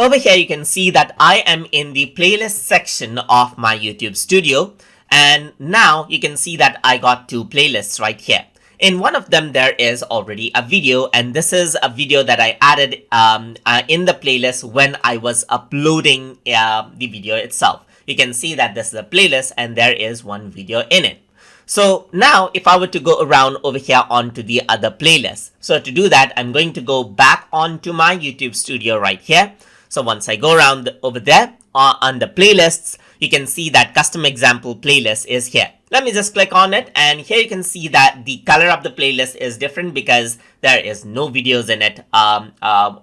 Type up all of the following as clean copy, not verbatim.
Over here, you can see that I am in the playlist section of my YouTube studio. And now you can see that I got two playlists right here. In one of them, there is already a video, and this is a video that I added in the playlist when I was uploading the video itself. You can see that this is a playlist and there is one video in it. So now if I were to go around over here onto the other playlist, so to do that, I'm going to go back onto my YouTube studio right here. So once I go around over there on the playlists, you can see that custom example playlist is here. Let me just click on it, and here you can see that the color of the playlist is different because there is no videos in it,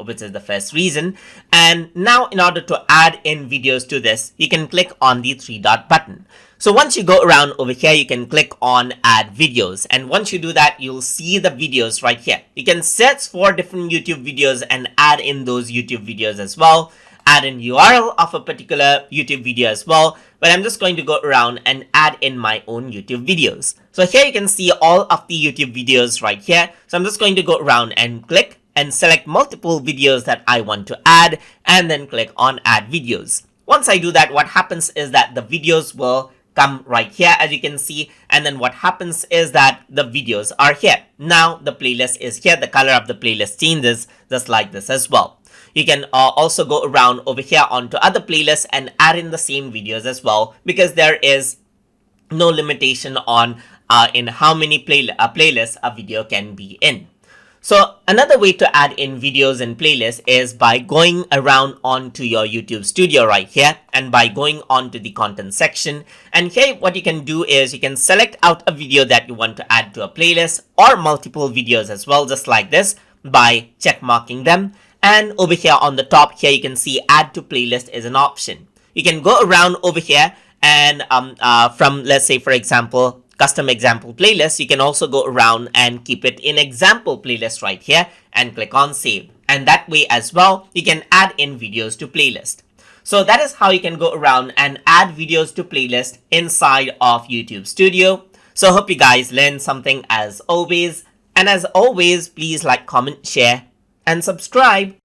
which is the first reason. And now in order to add in videos to this, you can click on the three dot button. So once you go around over here, you can click on add videos. And once you do that, you'll see the videos right here. You can search for different YouTube videos and add in those YouTube videos as well. Add in URL of a particular YouTube video as well, but I'm just going to go around and add in my own YouTube videos. So here you can see all of the YouTube videos right here. So I'm just going to go around and click and select multiple videos that I want to add, and then click on add videos. Once I do that, what happens is that the videos will come right here, as you can see, and then what happens is that the videos are here. Now the playlist is here, the color of the playlist changes just like this as well. You can also go around over here onto other playlists and add in the same videos as well, because there is no limitation on in how many playlists a video can be in. So another way to add in videos and playlists is by going around onto your YouTube studio right here, and by going onto the content section. And here what you can do is you can select out a video that you want to add to a playlist, or multiple videos as well, just like this, by check marking them. And over here on the top here, you can see add to playlist is an option. You can go around over here and from, let's say, for example, custom example playlist, you can also go around and keep it in example playlist right here and click on save. And that way as well, you can add in videos to playlist. So that is how you can go around and add videos to playlist inside of YouTube Studio. So I hope you guys learned something as always. And as always, please like, comment, share, and subscribe.